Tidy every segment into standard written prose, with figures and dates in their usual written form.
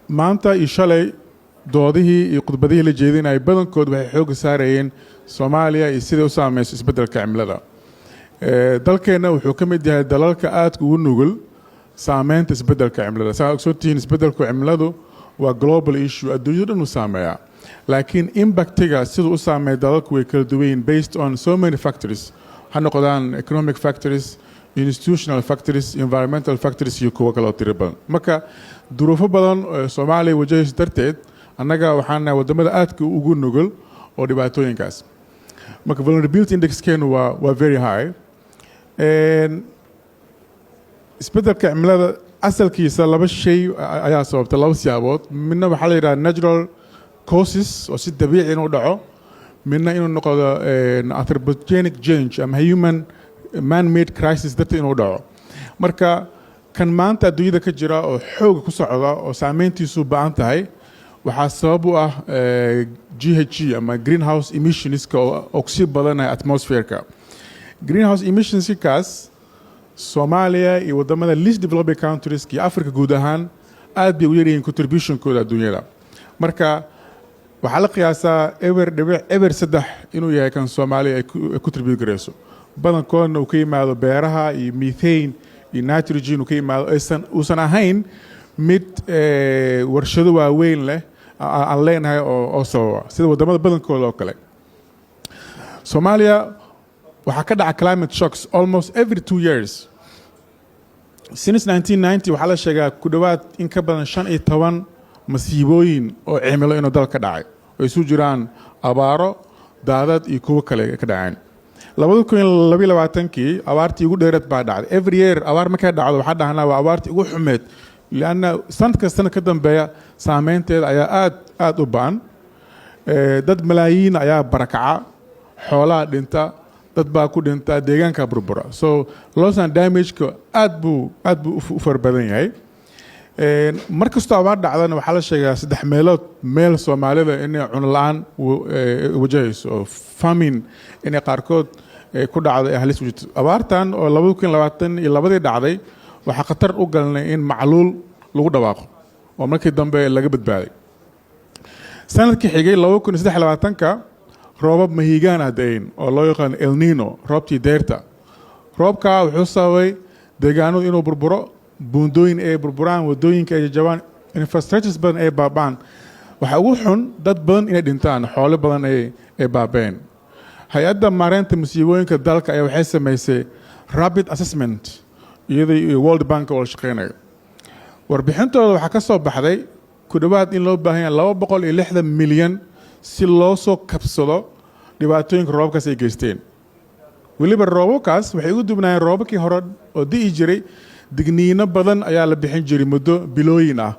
maanta iyo shalay doodihii iyo khudbadihii la jeedinayay badankood waxay xoogga saarayeen Soomaaliya iyo sidii u saameysay isbeddelka cimilada. dalkeena wuxuu ka mid yahay dalalka aadka ugu nugul saameynta isbeddelka cimilada. Saa ogsoon tihiin isbeddelka cimiladu waa global issue adduunyada dhan u saameeya. laakiin impactiga siduu u saameeya dalalku way kala duwan yihiin based on so many factors. Ha noqdaan economic factors, institutional factors, environmental factors iyo kuwo kale oo tiro badan. Marka duruufo badan oo Soomaaliya wajahaysa darteed annaga waxaan nahay wadamada aadka ugu nugul oo dhibaatooyinkaas. Marka vulnerability indexkeenu waa very high. isbeddelka cimilada asalkiisa laba shay ayaa sababta laba siyaabood. midna waxaa la yidhaha natural causes oo si dabiici inuu dhaco, midna inuu noqdo anthropogenic change ama human man-made crisis darteed inuu dhaco. marka kan maanta adduunyada ka jira oo xooga ku socda oo saameyntiisu ba'an tahay waxaa sabab u ah GHG ama greenhouse emissionska oo oxy badanaya atmosphere-ka. greenhouse emissionskaas Soomaaliya iyo wadamada least developed countries iyo Africa guud ahaan aad bay u yaryihiin contributionkooda adduunyada. marka waxaa la qiyaasaa eber 3 inuu yahay kan Soomaaliya ay contribute gareyso. badankoodna uu ka yimaado beeraha iyo methane iyo nitrogen uu ka yimaado uusan ahayn mid warshado waaweyn leh aan leenahay oo sababa sida wadamada badankooda oo kale. Soomaaliya waxaa ka dhaca climate shocks almost every 2 years. Since 1990 waxaa la sheegaa ku dhawaad in ka badan 15 masiibooyin oo cimilo inuu dalka dhacay oo isu jiraan abaaro, daadad iyo kuwo kale ka dhaceen. 2022 abaartii ugu dheeraad baa dhacday. Every year abaar markay dhacdo waxaa dhahnaa waa abaartii ugu xumeed لأن سنة كسنة كده بيا سامين تيد أيا آد أبان دد ملايين أيا بركعة حولا دينتا دد باكو دينتا ديجان كبربرا so loss and damage كو آد بو فربدين هاي مركز طبعا دعنا وحلا شيء سدح ميل سومالي إني عنلان وجيس فامين إني قاركود كل عاد أهل سويت أبارتان ولا ممكن لواتن إلا بدي دعدي waxaa khatar u galnay in macluul lagu dhawaaqo oo markii dambe laga badbaaday. sanadkii xigay 2023ka roobab mahiigaan adeyn oo loo yaqaan El Niño roobtii deerta. roobka wuxuu sababay deegaanadu inuu burburo, buundooyin ay burburaan, wadooyinka ay jabaan, infrastructures badan ay baabaan. waxa ugu xun dad badan inay dhintaan, xoolo badan ay baabeen. hay-adda maareynta musiibooyinka dalka ayaa waxay samaysay rapid assessment iyadoo World Bank oo shaqeynaya. warbixintooda waxaa ka soo baxday ku dhawaad in loo baahan yahay 260 milyan si loo soo kabsado dhibaatooyinka roobkaas ay geysteen. weliba roobabkaas waxay ugu dubnaayeen roobabkii hore oo di'i jiray. digniino badan ayaa la bixin jiray muddo bilooyin ah.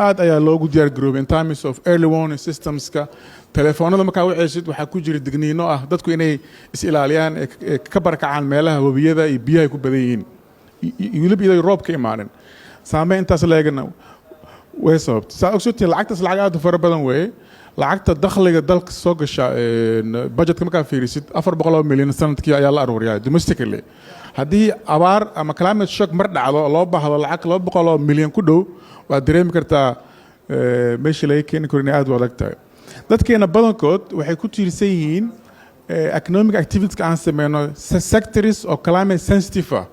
aad ayaa loogu diyaar garoobay in terms of early warning systemska. telefoonada markaa wixii waxaa ku jira digniino ah dadku inay is ilaaliyaan ka barkacaan meelaha wabiyada iyo biyaha ku badan yihiin. يقولب إذا يروب كإيمانن سامع أنت سلاجنا ويسوب سأقصد العقد سلاجات فرق بدن وين العقد الدخل الدلك السوق بجت كم كان في ريسيت أفر بقولوا مليون سنة كي يلا أروريا دمستقلي هذه أبار أما كلام الشق مرد على الله بهذا العقد الله بقولوا مليون كده وأدريم كرتا ماشي ليكين كورني أدو على ده كأن بدن كود وحيكون تيرسيين economic activities كان سمينه sectors أو climate sensitive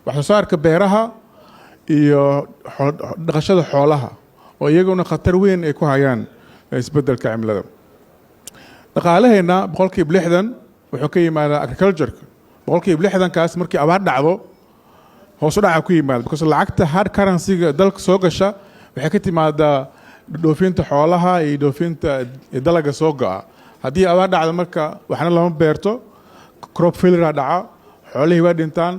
waxaa soo arka beeraha iyo dhaqashada xoolaha oo iyaguna khatar weyn ay ku hayaan isbeddelka cimilada. dhaqaalaheena 60% wuxuu ka yimaadaa agriculture. 60% kaas markii abaar dhacdo hoos u dhaca ku yimaada because lacagta hard currency-ga dalka soo gasha waxay ka timaadaa dhoofinta xoolaha iyo dhoofinta dalagga soo go'a. haddii abaar dhacdo marka waxna lama beerto, crop failure dhaca, xoolihii waa dhintaan,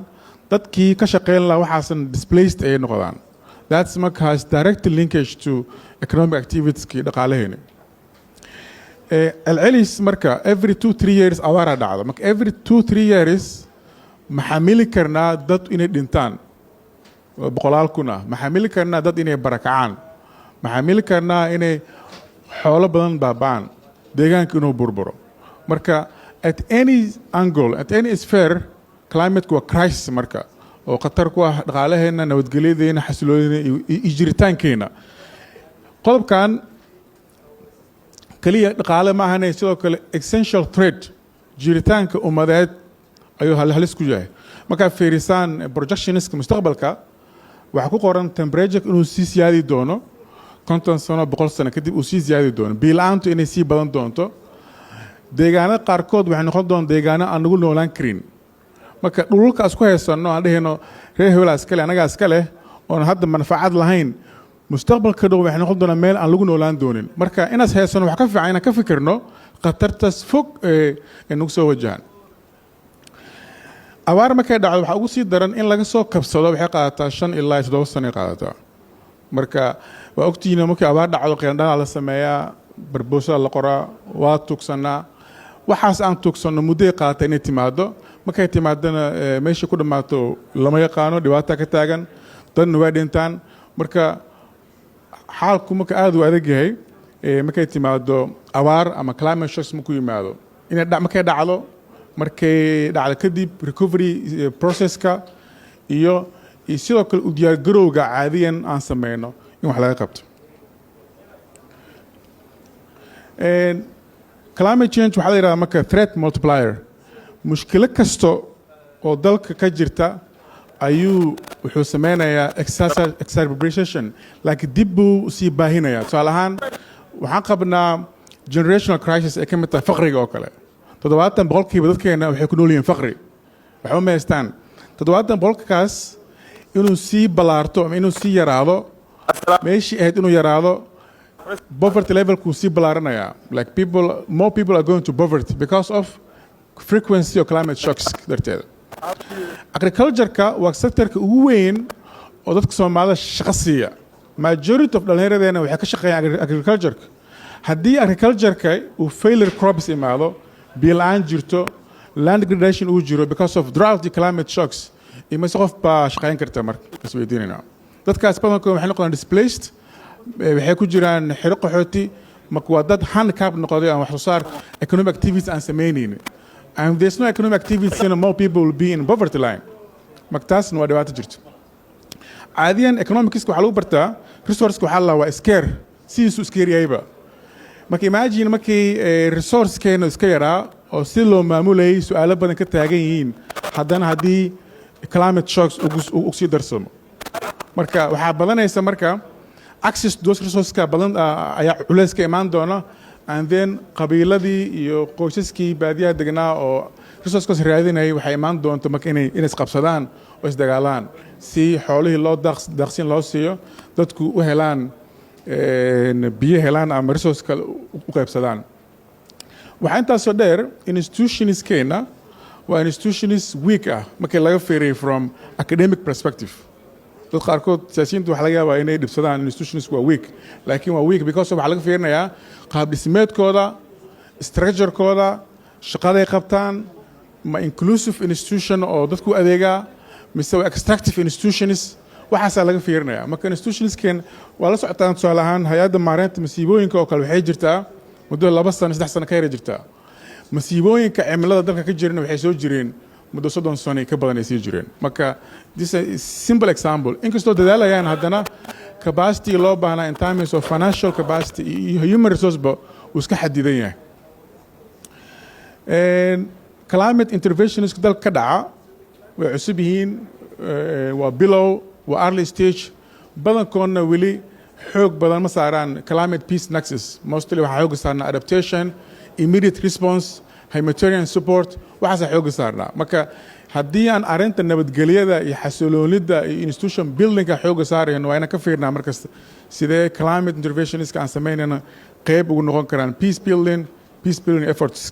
dadkii ka shaqeyn lahaa waxaasan displaced ay noqdaan. That's marka has direct linkage to economic activities ki dhaqaalaheena. العليس marka every 2-3 years awaara dhacdo. marka every 2-3 years maxamili karnaa dad inay dhintaan boqolaal kuna, maxamili karnaa dad inay barakacaan, maxamili karnaa inay xoolo badan baabaan, deegaanka inuu burburo. marka at any angle, at any sphere climate waa crisis marka oo khatar ku ah dhaqaalaheena nabadgelyadeena xasiloonideena iyo jiritaankeena qodobkan kaliya dhaqaale ma ahanay sidoo kale essential threat jiritaanka ummadeed ayuu halis ku yahay marka fiirisaan projectionska mustaqbalka waxa ku qoran temperature inuu sii siyaadi doono 50 sano 100 sano kadib uu sii siyaadi doono biilaantu inay sii badan doonto deegaanada qaarkood waxay noqon doon deegaano aan nagu noolaan karin marka dhulkaas ku heesano aan dhahayno reer hawlaas kale anaga iska leh oo hadda manfaacad lahayn mustaqbalka dhow waxay noqon doonaa meel aan lagu noolaan doonin marka inaas heesano wax ka fiican inaan ka fikirno khatartaas fog ee nagu soo wajahan abaar markay dhacdo waxaa ugu sii daran in laga soo kabsado waxay qaadataa 5 ilaa 7 sano qaadataa marka waa ogtiina markii abaar dhacdo qeendana la sameeyaa barboosada la qoraa waa tuugsanaa waxaas aan tuugsano muddo qaata inay timaado markay timaadana meesha ku dhamaato lama yaqaano dhibaato ka taagan dadna waa dhintaan marka xaalku marka aad u adag yahay markay timaado abaar ama climate shocks markuu yimaado inay markay dhacdo markay dhacdo kadib recovery processka iyo sidoo kale u diyaar garowga caadiyan aan sameyno in wax laga qabto climate change waxaa la yidhahdaa marka threat multiplier mushkilo kasta oo dalka ka jirta ayuu wuxuu sameynayaa exacerbation laakiin dib buu sii baahinayaa tusaale ahaan waxaan qabnaa generational crisis ay ka mid tahay faqriga oo kale 70% dadkeena waxay ku nool yihiin faqri waxba ma haystaan 70%kaas inuu sii balaarto ama inuu sii yaraado meeshii ahayd inuu yaraado poverty level kuu sii balaaranaya like more people are going to poverty because of frequency of climate shocks darteeda agriculture-ka waa sectorka ugu weyn oo dadka Soomaalida shaqo siiya majority of dhalinyaradeena waxay ka shaqeeyaan agriculture-ka haddii agriculture-ka uu failure crops imaado biilaan jirto land degradation uu jiro because of drought and climate shocks imise qof baa shaqeyn karta marka isweydiinayna dadkaas badankood waxay noqdaan displaced waxay ku jiraan xiro qaxooti marka waa dad handicap noqday aan wax soo saar economic activities aan sameynaynin and there's no economic activities and more people will be in poverty line marka taasna waa dhibaato jirto caadiyan economics waxaa lagu bartaa resource waxaa la waa scarce sidiisu scarce yahayba marka imagine markii resource-keena iska yaraa oo si loo maamulayay su'aalo badan ka taagan yihiin haddana haddii climate shocks ugu sii darsamo marka waxaa badanaysa marka access to those resources-ka badan ayaa culays ka imaan doona and then qabiiladii iyo qoysaskii baadiyaha degnaa oo resources raadinayay waxay imaan doonto marka inay isqabsadaan oo isdagaalaan si xoolihii loo daaqsin loo siiyo dadku u helaan biyo helaan ama resource kale u qaybsadaan waxaa intaasoo dheer institutionskeena waa institutions weak ah markii laga fiiriyo from academic perspective dad qaarkood siyaasiyiintu waxa laga yaabaa inay dhibsadaan institutions waa weak laakiin waa weak because waxaa laga fiirinayaa qaab dhismeedkooda structurekooda shaqaday qabtaan ma inclusive institution oo dadku adeegaa mise waa extractive institutions waxaasaa laga fiirinayaa marka institutionskeen waa la socotaan tusaale ahaan hay-adda maareynta masiibooyinka oo kale waxay jirtaa muddo 2 sano 3 sano ka yara jirtaa masiibooyinka cimilada dalka ka jirana waxay soo jireen muddo 30 sano ka badan ay sii jireen marka this is simple example inkastoo dadaalayaan haddana capacity loo baahnaa in terms of financial capacity iyo human resource ba uu iska xadidan yahay climate interventions dalka ka dhaca way cusub yihiin waa bilow waa early stage badankoodna weli xoog badan ma saaraan climate peace nexus mostly waxaa xooga saarnaa adaptation immediate response humanitarian support waxaasaa xooga saarnaa marka haddii aan arrinta nabadgelyada iyo xasiloonida iyo institution buildingka xooga saarayno waa inaan ka fiirnaa markasta sidee climate interventionska aan samaynayna qayb ugu noqon karaan peace building efforts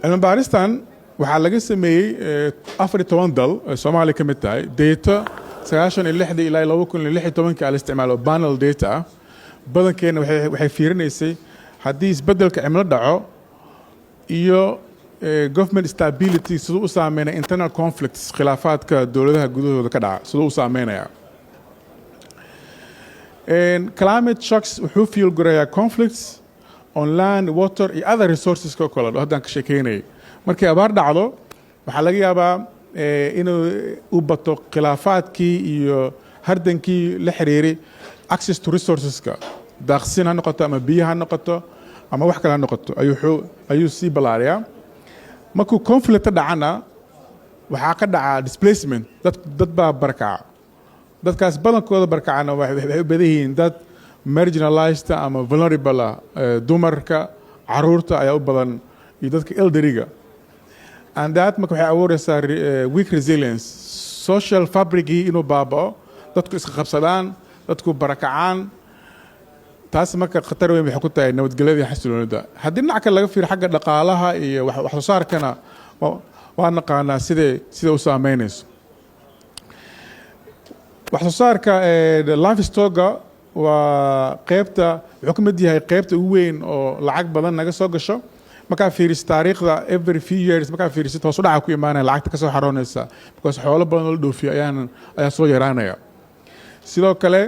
cilmi baaristan waxaa laga sameeyey 14 dal Soomaaliya ka mid tahay data 96 ilaa 2016 la isticmaalo panel data ah badankeena waxay fiirinaysay haddii isbedelka cimilo dhaco iyo government stability siduu u saameynaya internal conflicts khilaafaadka dowladaha gudahooda ka dhaca siduu u saameynaya climate shocks wuxuu fuel gareeyaa conflicts on land water iyo other resources ka kale haddaan ka sheekeynayay markay abaar dhacdo waxaa laga yaabaa inuu u bato khilaafaadkii iyo hardankii la xiriiray access to resourceska daaqsin ha noqoto ama biyo ha noqoto ama wax kale ha noqoto ayuu sii ballaariyaa markuu conflict dhacana waxaa ka dhaca displacement dad baa barakaca dadkaas badankooda barakacana waxay u badan yihiin dad marginalized ama vulnerable dumarka caruurta ayaa u badan iyo dadka elderiga and that marka waxay abuuraysaa weak resilience social fabricii inuu baaba'o dadku iska qabsadaan dadku barakacaan taas marka khatar weyn waxay ku tahay nabadgelyada iyo xasiloonida haddii dhinac kale laga fiiro xagga dhaqaalaha iyo wax soo saarkana waa naqaanaa sida u saameynayso wax soo saarka livestock waa qaybta wuxuu ka mid yahay qaybta ugu weyn oo lacag badan naga soo gasho markaa fiiriso taariikhda every few years markaa fiirisid hoos u dhaca ku imaanaya lacagta ka soo xaroonaysa because xoolo badan oo la dhoofiyo ayaa soo yaraanaya sidoo kale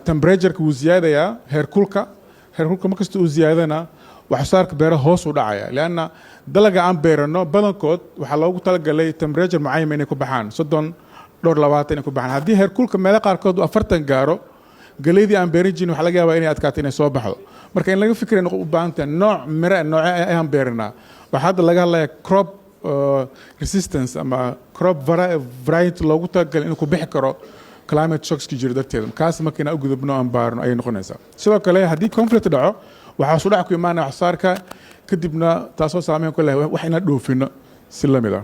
temperatureka wuu ziyaadayaa heerkulka markasta uu ziyaadana wax soo saarka beeraha hoos u dhacaya leanna dalaga aan beerano badankood waxaa loogu talagalay temperature mucayima inay ku baxaan 30 inay ku baxaan haddii heerkulka meelo qaarkood 40 gaaro galeydii aan beeran jirin waxaa laga yaabaa inay adkaato inay soo baxdo marka in laga fikray u baahan tahay nooc miro nooce ayaan beerinaa waxaa hadda laga hadlaya crop resistance ama crop variety loogu talagalay inuu ku bixi karo climate shocks ki jira darteeda kaas marka inaan u gudubno aan baarno ayay noqonaysaa sidoo kale haddii conflict dhaco waxaa soo dhac ku imaanaya wax saarka kadibna taasoo saameyn ku leh wax inaan dhoofino si la mid ah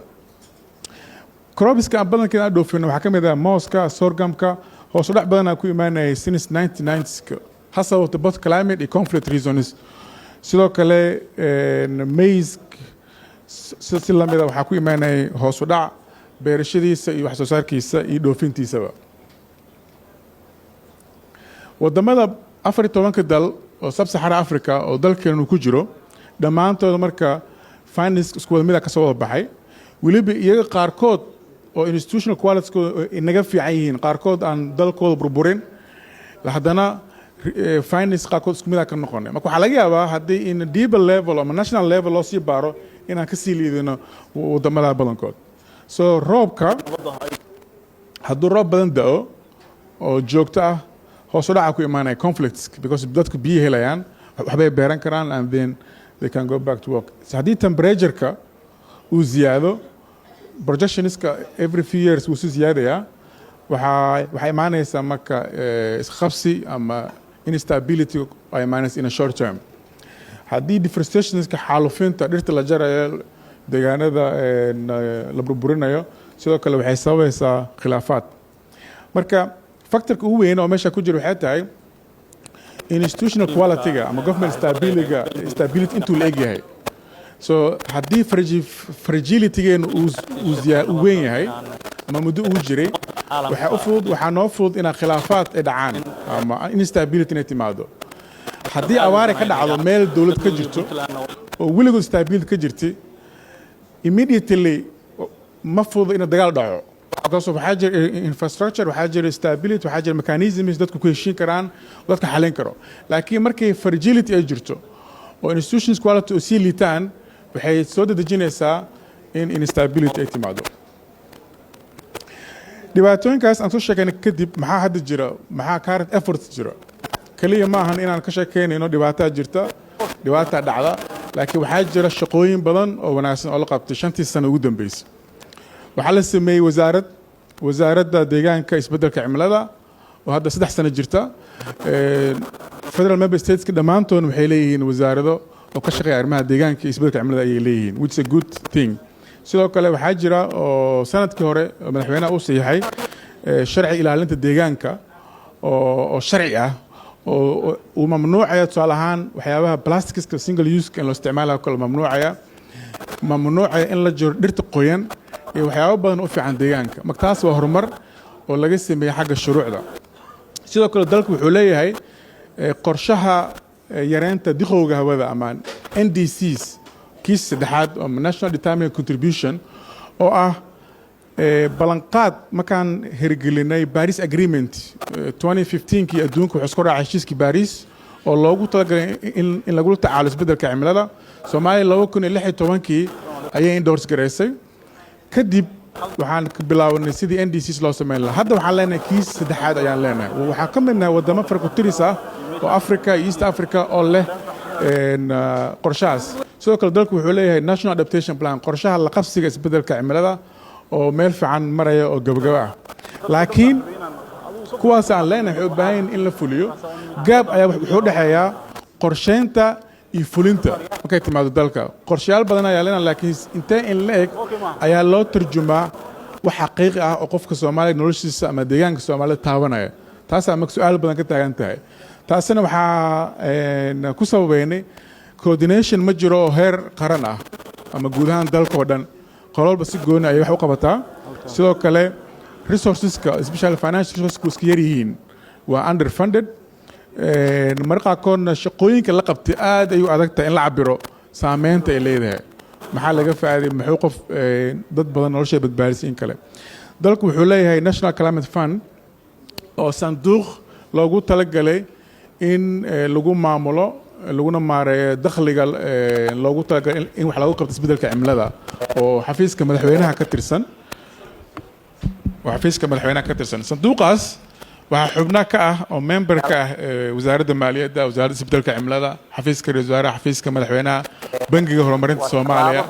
cropska aan badankeeda aan dhoofino waxaa ka mid ah mooska sorghumka hoos u dhac badanaa ku imaanayay since 1990ska ha sababto both climate iyo conflict reasons sidoo kale maize si la mid ah waxaa ku imaanayay hoos u dhac beerashadiisa iyo wax soo saarkiisa iyo dhoofintiisaba wadamada 14 dal oo sub-Sahara Africa oo dalkeenu ku jiro dhammaantooda marka finance isku wada mid ah ka soo wada baxay weliba iyaga qaarkood oo institutional qualities inaga fiican yihiin qaarkood aan dalkooda burburin haddana finance qaarkood isku mid ah ka noqonay marka waxaa laga yaabaa haddii in deeper level ama national level loo sii baaro inaan ka sii liidino wadamada badankood so roobka hadduu roob badan da'o oo joogto ah hoos u dhaca ku imaanaya conflicts because dadku biyo helayaan waxbay beeran karaan and then they can go back to work haddii temperatureka uu ziyaado projectionska every few years wuu sii ziyaadayaa waxaa imaanaysaa marka isqabsi ama instability ay imaanaysa in a short term haddii deforestationska xaalufinta dhirta la jarayo deegaanada la burburinayo sidoo kale waxay sababaysaa khilaafaad marka factorka ugu weyn oo meesha ku jira waxay tahay institutional quality-ga ama government stability intuu la egyahay so haddii fragility-geenu uu weyn yahay ama muddo uu jiray waxaa noo fudud inaa khilaafaad ay dhacaan ama instability inay timaado haddii awaare ka dhacdo meel dowlad ka jirto oo weligood stability ka jirtay immediately ma fududa in dagaal dhaco because waxaa jira infrastructure waxaa jira stability waxaa jira mechanisms dadku ku heshiin karaan dadka xalin karo laakiin markay fragility ay jirto oo institutions quality oo sii liitaan waxay soo dedejinaysaa in instability ay timaado dhibaatooyinkaas aan soo sheegnay kadib maxaa hadda jira maxaa current efforts jira kaliya ma ahan inaan ka sheekeynayno dhibaataa jirta dhibaataa dhacda laakiin waxaa jira shaqooyin badan oo wanaagsan oo la qabtay 5 sano ugu dambeysay waxaa la sameeyey wasaaradda deegaanka isbeddelka cimilada oo hadda 3 sano jirta federal member stateska dhammaantoodna waxay leeyihiin wasaarado oo ka shaqeeya arrimaha deegaanka iyo isbeddelka cimilada ayay leeyihiin which is a good thing sidoo kale waxaa jira oo sanadkii hore madaxweynaha uu saxiixay sharci ilaalinta deegaanka oo sharci ah oo uu mamnuucaya tusaale ahaan waxyaabaha plasticska single use in loo isticmaalayo kale mamnuucaya in la jiro dhirta qoyan iyo waxyaabo badan u fiican deegaanka marka taas waa horumar oo laga sameeyay xagga shuruucda sidoo kale dalku wuxuu leeyahay qorshaha yareynta diqowga hawada ama NDCs kiis saddexaad oo national determined contribution oo ah ballanqaad markaan hirgelinay Paris Agreement 2015kii adduunka wuxuu isku raacay heshiiskii Paris oo loogu talagalay in lagu tacaalo isbeddelka cimilada Soomaaliya 2016 ayay endorse gareysay kadib waxaan ka bilaawnay sidii NDCs loo sameyn lahaa hadda waxaan leenahay kiis saddexaad ayaan leenahay waxaa ka midnahay wadamo farqutiris ah oo Africa iyo East Africa oo leh qorshahaas sidoo kale dalku wuxuu leeyahay National Adaptation Plan qorshaha la qabsiga isbeddelka cimilada oo meel fiican maraya oo gabagaba ah laakiin kuwaas aan leenahay u baahan in la fuliyo gaab ayaa wuxuu dhaxeeyaa qorsheynta iyo fulinta markay timaado dalka qorshayaal badan ayaa leenahay laakiin intee in la eg ayaa loo tarjumaa wax xaqiiqi ah oo qofka Soomaaliyeed noloshiisa ama deegaanka Soomaaliyeed taabanaya taas ama su'aal badan ka taagan tahay taasina waxaa ku sababeynay coordination ma jiro oo heer qaran ah ama guud ahaan dalka oo dhan qololba si gooni ay wax u qabataa sidoo kale resourceska especially financial resources ka yar yihiin waa underfunded markaa koodna shaqooyinka la qabtay aad ay u adag tahay in la cabiro saameynta ay leedahay maxaa laga faa'iiday muxuu qof dad badan nolosha badbaadisiin kale dalku wuxuu leeyahay National Climate Fund oo sanduuq loogu talagalay in lagu maamulo laguna maareeyo dakhliga loogu talagalay in wax lagu qabto isbeddelka cimilada oo xafiiska madaxweynaha ka tirsan sanduuqaas waxaa xubna ka ah oo member ka ah wasaaradda maaliyadda wasaaradda isbeddelka cimilada xafiiska ra'iisul wasaaraha xafiiska madaxweynaha bangiga horumarinta Soomaaliya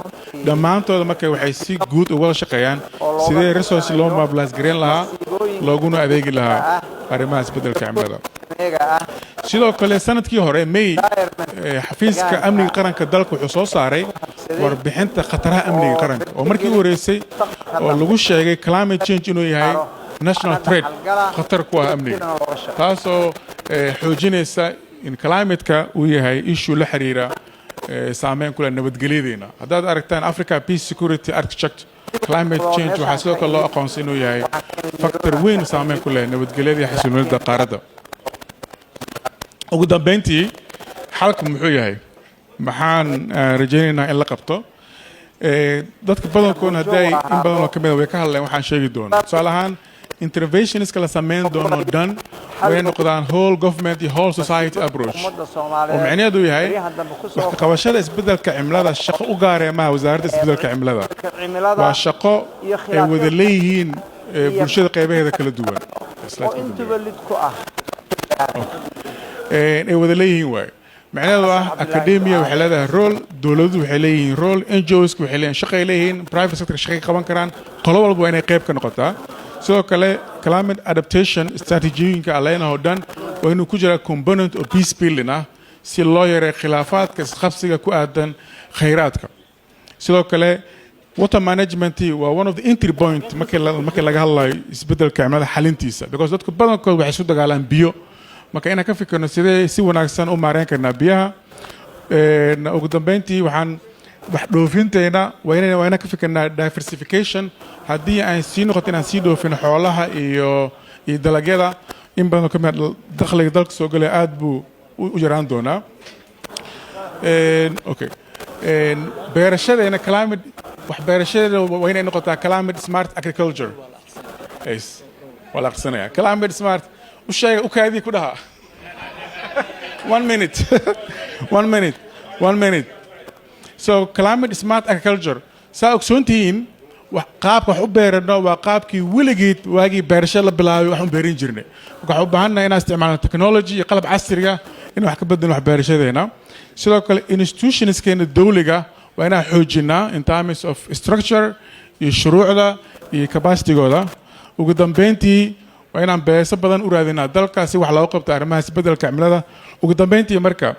dhammaantood markay waxay si guud uga wada shaqeeyaan sidee resource loo mobilize gareyn lahaa looguna adeegi lahaa arrimaha isbeddelka cimilada sidoo kale sanadkii hore May xafiiska amniga qaranka dalka wuxuu soo saaray warbixinta khataraha amniga qaranka oo markii u horeysay oo lagu sheegay climate change inuu yahay national threat khatar ku ah amniga taasoo xoojinaysa in climate-ka uu yahay issue la xiriira saameyn ku leh nabadgelyadeena haddaad aragtaan Africa Peace Security Architecture climate change waxaa sidoo kale loo aqoonsan inuu yahay factor weyn saameyn ku leh nabadgelyada iyo xasiloonida qaaradda ugu dambeyntii xalku muxuu yahay maxaan rajaynaynaa in la qabto dadka badankood hadday in badan oo kamid ah way ka hadleen waxaan sheegi doonaa tusaale ahaan interventionska la sameyn doono dhan way noqdaan whole government iyo whole society approach oo macnaheedu yahay wax ka qabashada isbeddelka cimilada shaqo u gaaraya maaha wasaaradda isbeddelka cimilada waa shaqo ay wada leeyihiin bulshada qaybaheeda kala duwan ay wada leeyihiin waaye macnaheedu ah academia waxay leedahay role dowladuhu waxay leeyihiin role NGOs waxay leeyihiin shaqay leeyihiin private sector shaqay qaban karaan qolo walba waa inay qayb ka noqotaa sidoo kale climate adaptation strategiyoyinka aleenaho dhan waa inuu ku jiraa component of peace building ah si loo yareeyo khilaafaadka isqabsiga ku aadan khayraadka sidoo kale water management waa one of the entry point markii laga hadlayo isbeddelka cimilada xalintiisa because dadku badankood waxay isu dagaalaan biyo marka inaan ka fikirno sidee si wanaagsan u maareyn karnaa biyaha ugu dambeyntii waxaan wax dhoofinteena waa inaan ka fikirnaa diversification haddii aan sii noqoto inaan sii dhoofino xoolaha iyo dalagyada in badan oo ka mid dakhliga dalka soo galaya aad buu u yaraan doonaa okay beerashadeena climate wax beerashadeena waa inay noqotaa climate smart agriculture waa la aqsanaya climate smart u sheega u kaadii ku dhaha 1 minute so climate smart agriculture saa ogsoontihiin qaabka wax u beerano waa qaabkii weligeed waagii beerasho la bilaabay wax u beerin jirnay marka waxaan u baahannahay inaan isticmaalno technology iyo qalab casriga in wax ka bedelno wax beerashadeena sidoo kale institutionskeena dawliga waa inaan xoojinaa in terms of structure iyo shuruucda iyo capacitygooda ugu dambeyntii waa inaan beeso badan u raadinaa dalkaasi wax looga qabto arrimaha isbeddelka cimilada ugu dambeyntii marka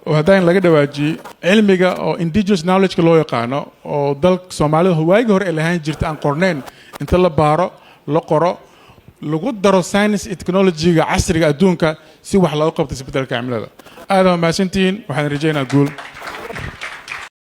oo haddaan laga dhawaajiyey cilmiga oo indigenous knowledge-ka loo yaqaano oo dalka Soomaalida waagii hore ay lahaan jirtay aan qorneyn inta la baaro la qoro lagu daro science iyo technology-ga casriga adduunka si wax looga qabto isbeddelka cimilada aad waa mahadsantihiin waxaan rajaynayaa guul